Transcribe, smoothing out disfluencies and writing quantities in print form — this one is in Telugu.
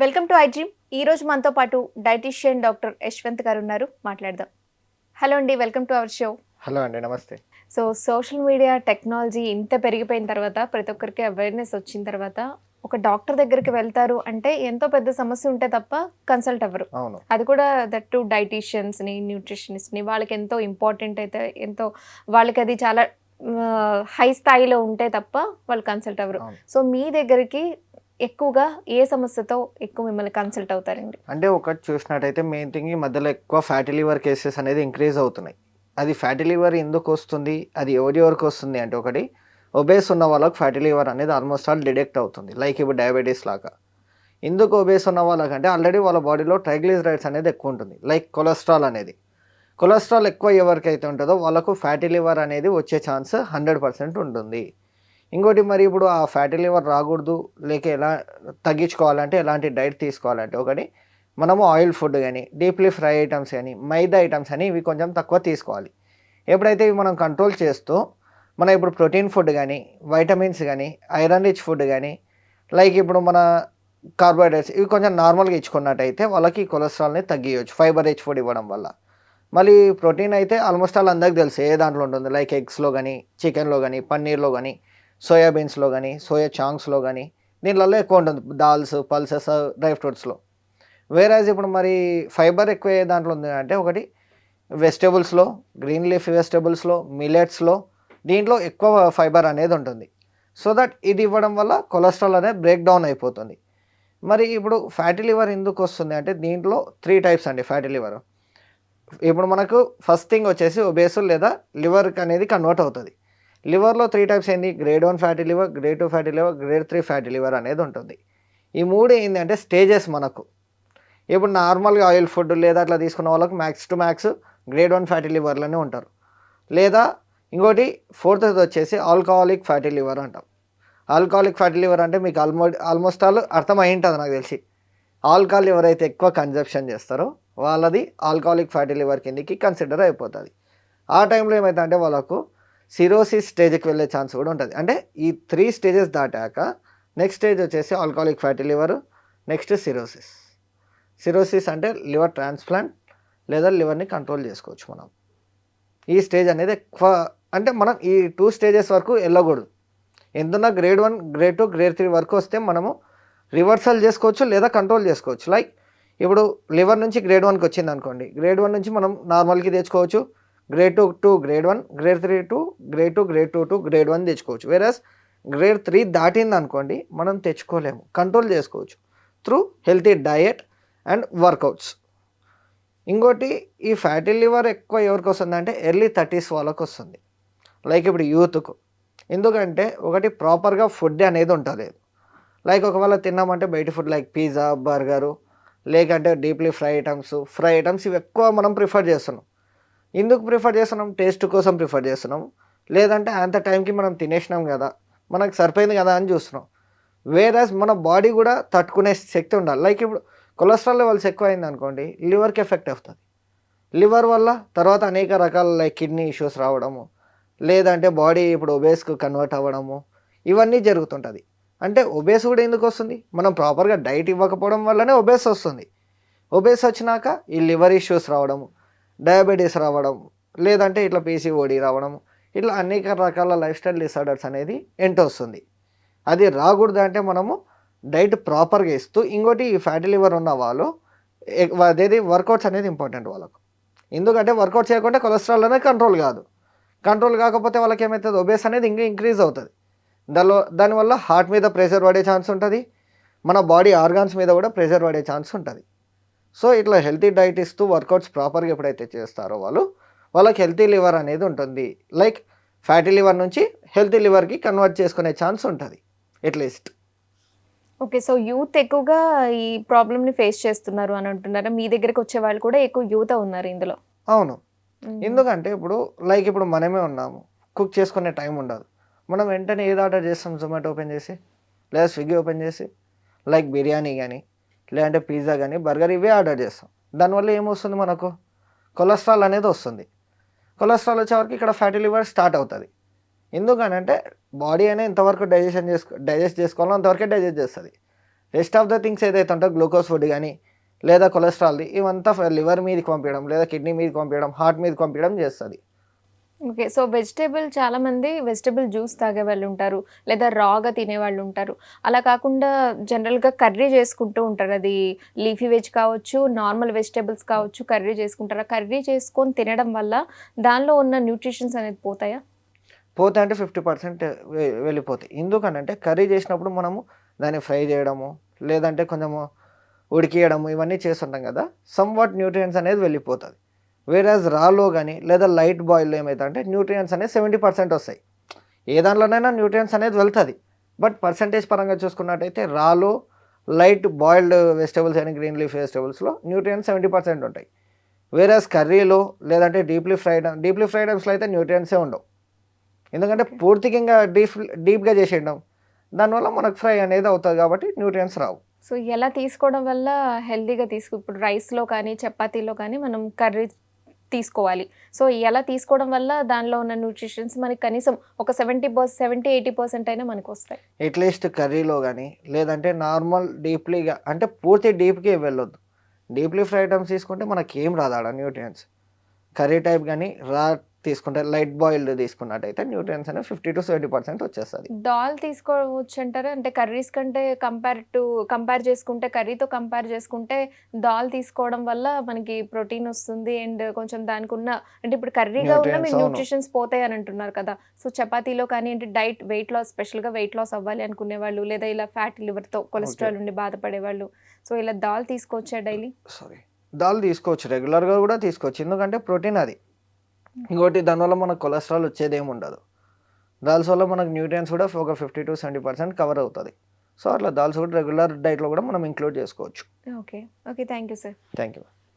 Welcome to I dream. ఈ రోజు మనతో పాటు డైటీషియన్ డాక్టర్ యశ్వంత్ గారు ఉన్నారు. మాట్లాడదాం. హలో అండి, welcome to our show. Hello అండి. నమస్తే. సో సోషల్ మీడియా టెక్నాలజీ ఇంత పెరిగిపోయిన తర్వాత, ప్రతి ఒక్కరికి అవేర్నెస్ వచ్చిన తర్వాత ఒక డాక్టర్ దగ్గరికి వెళ్తారు అంటే ఎంతో పెద్ద సమస్య ఉంటే తప్ప కన్సల్ట్ అవ్వరు. అవును. అది కూడా దట్ టు డైటీషియన్స్ని, న్యూట్రిషనిస్ట్ని, వాళ్ళకి ఎంతో ఇంపార్టెంట్ అయితే ఎంతో వాళ్ళకి అది చాలా హై స్థాయిలో ఉంటే తప్ప వాళ్ళు కన్సల్ట్ అవ్వరు. అవును. సో మీ దగ్గరికి ఎక్కువగా ఏ సమస్యతో ఎక్కువ మిమ్మల్ని కన్సల్ట్ అవుతారండి? అంటే ఒకటి చూసినట్టయితే మెయిన్ థింగ్ ఈ మధ్యలో ఎక్కువ ఫ్యాటీ లివర్ కేసెస్ అనేది ఇంక్రీజ్ అవుతున్నాయి. అది ఫ్యాటీ లివర్ ఎందుకొస్తుంది? అది ఎవరికి వస్తుంది అంటే ఒకటి ఒబేస్ ఉన్న వాళ్ళకి ఫ్యాటీ లివర్ అనేది ఆల్మోస్ట్ ఆల్ డిటెక్ట్ అవుతుంది. లైక్ ఇప్పుడు డయాబెటీస్ లాగా. ఎందుకు ఒబేస్ ఉన్న వాళ్ళకంటే ఆల్రెడీ వాళ్ళ బాడీలో ట్రైగ్లిజరైడ్స్ అనేది ఎక్కువ ఉంటుంది. లైక్ కొలెస్ట్రాల్ అనేది. కొలెస్ట్రాల్ ఎక్కువ ఎవరికైతే ఉంటుందో వాళ్ళకు ఫ్యాటీ లివర్ అనేది వచ్చే ఛాన్స్ 100% ఉంటుంది. ఇంకోటి మరి ఇప్పుడు ఆ ఫ్యాటీ లివర్ రాకూడదు, లేక ఎలా తగ్గించుకోవాలంటే ఎలాంటి డైట్ తీసుకోవాలంటే ఒకటి మనము ఆయిల్ ఫుడ్ కానీ, డీప్లీ ఫ్రై ఐటమ్స్ కానీ, మైదా ఐటమ్స్ అని ఇవి కొంచెం తక్కువ తీసుకోవాలి. ఎప్పుడైతే ఇవి మనం కంట్రోల్ చేస్తూ మనం ఇప్పుడు ప్రోటీన్ ఫుడ్ కానీ, వైటమిన్స్ కానీ, ఐరన్ రిచ్ ఫుడ్ కానీ, లైక్ ఇప్పుడు మన కార్బోహైడ్రేట్స్ ఇవి కొంచెం నార్మల్గా ఇచ్చుకున్నట్టయితే వాళ్ళకి కొలెస్ట్రాల్ని తగ్గియచ్చు ఫైబర్ రిచ్ ఫుడ్ ఇవ్వడం వల్ల. మళ్ళీ ప్రోటీన్ అయితే ఆల్మోస్ట్ ఆల్ అందరికి తెలుసు ఏ దాంట్లో ఉంటుంది. లైక్ ఎగ్స్లో కానీ, చికెన్లో కానీ, పన్నీర్లో కానీ, సోయాబీన్స్లో కానీ, సోయా చాంక్స్లో కానీ దీనిలలో ఎక్కువ ఉంటుంది. దాల్స్, పల్సెస్, డ్రై ఫ్రూట్స్లో. వేరేజ్ ఇప్పుడు మరి ఫైబర్ ఎక్కువ ఏ దాంట్లో ఉంది అంటే ఒకటి వెజిటేబుల్స్లో, గ్రీన్ లీఫ్ వెజిటేబుల్స్లో, మిల్లెట్స్లో దీంట్లో ఎక్కువ ఫైబర్ అనేది ఉంటుంది. సో దట్ ఇది ఇవ్వడం వల్ల కొలెస్ట్రాల్ అనేది బ్రేక్ డౌన్ అయిపోతుంది. మరి ఇప్పుడు ఫ్యాటీ లివర్ ఎందుకు వస్తుంది అంటే దీంట్లో 3 టైప్స్ అండి ఫ్యాటీ లివర్. ఇప్పుడు మనకు ఫస్ట్ థింగ్ వచ్చేసి ఒబేస్ లేదా లివర్కి అనేది కన్వర్ట్ అవుతుంది. లివర్లో 3 టైప్స్ ఏంది? Grade 1 fatty liver, grade 2 fatty liver, grade 3 fatty liver అనేది ఉంటుంది. ఈ 3 ఏంటంటే స్టేజెస్ మనకు. ఇప్పుడు నార్మల్గా ఆయిల్ ఫుడ్ లేదా అట్లా తీసుకున్న వాళ్ళకి max to max grade 1 fatty లివర్లోనే ఉంటారు. లేదా ఇంకోటి ఫోర్త్ది వచ్చేసి ఆల్కహాలిక్ ఫ్యాటీ లివర్ అంటాం. ఆల్కహాలిక్ ఫ్యాటీ లివర్ అంటే మీకు ఆల్మోస్ట్ ఆల్ అర్థం అయి ఉంటుంది నాకు తెలిసి. ఆల్కహాల్ ఎవరైతే ఎక్కువ కన్జప్షన్ చేస్తారో వాళ్ళది ఆల్కహాలిక్ ఫ్యాటీ లివర్ కిందకి కన్సిడర్ అయిపోతుంది. ఆ టైంలో ఏమవుతుందంటే వాళ్ళకు సిరోసిస్ స్టేజ్కి వెళ్ళే ఛాన్స్ కూడా ఉంటుంది. అంటే ఈ 3 స్టేజెస్ దాటాక నెక్స్ట్ స్టేజ్ వచ్చేసి alcoholic fatty liver, next cirrhosis. Cirrhosis అంటే లివర్ ట్రాన్స్ప్లాంట్ లేదా లివర్ని కంట్రోల్ చేసుకోవచ్చు మనం. ఈ స్టేజ్ అనేది ఎక్కువ అంటే మనం ఈ 2 స్టేజెస్ వరకు వెళ్ళకూడదు. ఎంతున్నా గ్రేడ్ 1, గ్రేడ్ 2, గ్రేడ్ 3 వరకు వస్తే మనము రివర్సల్ చేసుకోవచ్చు లేదా కంట్రోల్ చేసుకోవచ్చు. లైక్ ఇప్పుడు లివర్ నుంచి గ్రేడ్ 1కి వచ్చింది అనుకోండి, గ్రేడ్ 1 నుంచి మనం నార్మల్కి తెచ్చుకోవచ్చు. Grade 2 to grade 1, grade 3 to grade 2, grade 2 to grade 1 తెచ్చుకోవచ్చు. వేరస్ గ్రేడ్ 3 దాటింది అనుకోండి మనం తెచ్చుకోలేము, కంట్రోల్ చేసుకోవచ్చు through healthy diet and workouts. ఇంకోటి ఈ ఫ్యాటీ లివర్ ఎక్కువ ఎవరికి వస్తుందంటే ఎర్లీ 30s వాళ్ళకి వస్తుంది. లైక్ ఇప్పుడు యూత్కు. ఎందుకంటే ఒకటి ప్రాపర్గా ఫుడ్ అనేది ఉంటుంది. లైక్ ఒకవేళ తిన్నామంటే బయట ఫుడ్ లైక్ పిజ్జా, బర్గరు, లేకంటే డీప్లీ ఫ్రై ఐటమ్స్ ఇవి ఎక్కువ మనం ప్రిఫర్ చేస్తున్నాం. ఎందుకు ప్రిఫర్ చేస్తున్నాం? టేస్ట్ కోసం ప్రిఫర్ చేస్తున్నాం. లేదంటే అంత టైంకి మనం తినేసినాం కదా, మనకు సరిపోయింది కదా అని చూస్తున్నాం. వేరస్ మన బాడీ కూడా తట్టుకునే శక్తి ఉండాలి. లైక్ ఇప్పుడు కొలెస్ట్రాల్ లెవెల్స్ ఎక్కువ అయింది అనుకోండి, లివర్కి ఎఫెక్ట్ అవుతుంది. లివర్ వల్ల తర్వాత అనేక రకాల లైక్ కిడ్నీ ఇష్యూస్ రావడము, లేదంటే బాడీ ఇప్పుడు ఒబేస్కు కన్వర్ట్ అవ్వడము, ఇవన్నీ జరుగుతుంటుంది. అంటే ఒబేస్ కూడా ఎందుకు వస్తుంది? మనం ప్రాపర్గా డైట్ ఇవ్వకపోవడం వల్లనే ఒబేస్ వస్తుంది. ఒబేస్ వచ్చినాక ఈ లివర్ ఇష్యూస్ రావడము, డయాబెటీస్ రావడం, లేదంటే ఇట్లా పీసీఓడి రావడం, ఇట్లా అనేక రకాల లైఫ్ స్టైల్ డిసార్డర్స్ అనేది వస్తుంది. అది రాకూడదు అంటే మనము డైట్ ప్రాపర్గా ఇస్తూ, ఇంకోటి ఈ ఫ్యాటీ లివర్ ఉన్న వాళ్ళు అదేది వర్కౌట్స్ అనేది ఇంపార్టెంట్ వాళ్ళకు. ఎందుకంటే వర్కౌట్ చేయకుంటే కొలెస్ట్రాల్ అనేది కంట్రోల్ కాదు. కంట్రోల్ కాకపోతే వాళ్ళకి ఏమవుతుంది? ఒబేస్ అనేది ఇంకా ఇంక్రీజ్ అవుతుంది. దానివల్ల హార్ట్ మీద ప్రెషర్ పడే ఛాన్స్ ఉంటుంది, మన బాడీ ఆర్గాన్స్ మీద కూడా ప్రెషర్ పడే ఛాన్స్ ఉంటుంది. సో ఇట్లా హెల్తీ డైట్ ఇస్తూ వర్కౌట్స్ ప్రాపర్గా ఎప్పుడైతే చేస్తారో వాళ్ళకి హెల్తీ లివర్ అనేది ఉంటుంది. లైక్ ఫ్యాటీ లివర్ నుంచి హెల్తీ లివర్కి కన్వర్ట్ చేసుకునే ఛాన్స్ ఉంటుంది అట్లీస్ట్. ఓకే. సో యూత్ ఎక్కువగా ఈ ప్రాబ్లమ్‌ని ఫేస్ చేస్తున్నారు అని అంటున్నారా? మీ దగ్గరికి వచ్చే వాళ్ళు కూడా ఎక్కువ యూతే ఉన్నారు ఇందులో. అవును. ఎందుకంటే ఇప్పుడు లైక్ ఇప్పుడు మనమే ఉన్నాము, కుక్ చేసుకునే టైం ఉండదు. మనం వెంటనే ఏది ఆర్డర్ చేస్తాం? జొమాటో ఓపెన్ చేసి లేదా స్విగ్గీ ఓపెన్ చేసి లైక్ బిర్యానీ కానీ, లేదంటే పిజ్జా కానీ, బర్గర్ ఇవే ఆర్డర్ చేస్తాం. దానివల్ల ఏమొస్తుంది? మనకు కొలెస్ట్రాల్ అనేది వస్తుంది. కొలెస్ట్రాల్ వచ్చేవరకు ఇక్కడ ఫ్యాటీ లివర్ స్టార్ట్ అవుతుంది. ఎందుకనంటే బాడీ అనేది ఎంతవరకు డైజెస్ట్ చేసుకోవాలో అంతవరకే డైజెస్ట్ చేస్తుంది. రెస్ట్ ఆఫ్ ద థింగ్స్ ఏదైతే ఉంటుందో గ్లూకోజ్ ఫుడ్ కానీ లేదా కొలెస్ట్రాల్ది ఇవంతా లివర్ మీదకి పంపించడం లేదా కిడ్నీ మీదకి పంపించడం హార్ట్ మీదకి పంపించడం చేస్తుంది. ఓకే. సో, చాలామంది వెజిటబుల్ జ్యూస్ తాగే వాళ్ళుంటారు. లేదా రాగా తినేవాళ్ళు ఉంటారు. అలా కాకుండా జనరల్‌గా కర్రీ చేసుకుంటూ ఉంటారు. అది లీఫీ వెజ్ కావచ్చు, నార్మల్ వెజిటబుల్స్ కావచ్చు, కర్రీ చేసుకుంటారు. ఆ కర్రీ చేసుకొని తినడం వల్ల దానిలో ఉన్న న్యూట్రిషన్స్ అనేది పోతాయా? పోతే అంటే 50% వెళ్ళిపోతాయి. ఎందుకనంటే కర్రీ చేసినప్పుడు మనము దాన్ని ఫ్రై చేయడము లేదంటే కొంచెము ఉడికియడము ఇవన్నీ చేస్తుంటాం కదా, సమ్‌వాట్ న్యూట్రియంట్స్ అనేది వెళ్ళిపోతది. వేరాజ్ రాలో గానీ లేదా లైట్ బాయిల్‌లో ఏమైతదంటే న్యూట్రియంట్స్ అనేది 70% వస్తాయి. ఏ దాంట్లోనైనా న్యూట్రియంట్స్ అనేది వెళ్తది. బట్ పర్సెంటేజ్ పరంగా చూసుకున్నట్టయితే రాలో, లైట్ బాయిల్డ్ వెజిటబుల్స్ అయిన గ్రీన్ లీఫ్ వెజిటబుల్స్‌లో న్యూట్రియంట్స్ 70% ఉంటాయి. వేరాజ్ కర్రీలో లేదంటే డీప్‌లీ ఫ్రైడ్ ఐటమ్స్‌లో అయితే న్యూట్రియంట్సే ఉండవు. ఎందుకంటే ఓకే. పూర్తిగా ఇంగా డీప్‌గా చేసేయడం. దానివల్ల మనకు ఫ్రై అనేది అవుతది కాబట్టి న్యూట్రియంట్స్ రావు. సో, ఎలా తీసుకోవడం వల్ల హెల్తీగా ఇప్పుడు రైస్‌లో కానీ, చపాతీలో కానీ మనం కర్రీ తీసుకోవాలి. సో, ఎలా తీసుకోవడం వల్ల దానిలో ఉన్న న్యూట్రిషన్స్ మనకి కనీసం ఒక 70, 80% అయినా మనకొస్తాయి. అట్‌లీస్ట్ కర్రీలో గానీ లేదంటే నార్మల్ డీప్‌లీగా అంటే పూర్తి డీప్‌కి వెళ్ళొద్దు. డీప్‌లీ ఫ్రై ఐటమ్స్ తీసుకుంటే మనకేం రాదు ఆడ న్యూట్రియంట్స్. కర్రీ టైప్ గానీ తీసుకుంటే లైట్ బాయిల్డ్ తీసుకున్నట్టయితే న్యూట్రియంట్స్ అనేవి 50-70% వచ్చేస్తది. దాల్ తీసుకోవచ్చంటారా? అంటే కర్రీస్ కంటే కంపేర్ చేసుకుంటే కర్రీతో కంపేర్ చేసుకుంటే దాల్ తీసుకోవడం వల్ల మనకి ప్రోటీన్ వస్తుంది. అండ్ కొంచెం దానికున్న అంటే ఇప్పుడు కర్రీగా ఉన్న మీ న్యూట్రియంట్స్ అవును. న్యూట్రిషన్స్ పోతాయని అంటున్నారు కదా! సో, చపాతీలో కానీ అంటే వెయిట్ లాస్ స్పెషల్‌గా వెయిట్ లాస్ అవ్వాలి అనుకునేవాళ్ళు లేదా ఇలా ఫ్యాటీ లివర్‌తో ఓకే. కొలెస్ట్రాల్ ఉండి బాధపడేవాళ్ళు. సో, ఇలా దాల్ తీసుకోవచ్చా డైలీ? సారీ. దాల్ తీసుకోవచ్చు. రెగ్యులర్‌గా గూడా తీసుకోవచ్చు. ఎందుకంటే ప్రోటీన్ అది. ఇంకోటి దానివల్ల మనకు కొలెస్ట్రాల్ వచ్చేదేముండదు. దాల్స్ వల్ల మనకు న్యూట్రియంట్స్ కూడా ఒక 50-70% కవర్ అవుతది. సో, అట్లా దాల్స్ కూడా రెగ్యులర్ డైట్‌లో కూడా మనం ఇంక్లూడ్ చేసుకోవచ్చు. Okay. Okay. Thank you sir. Thank you.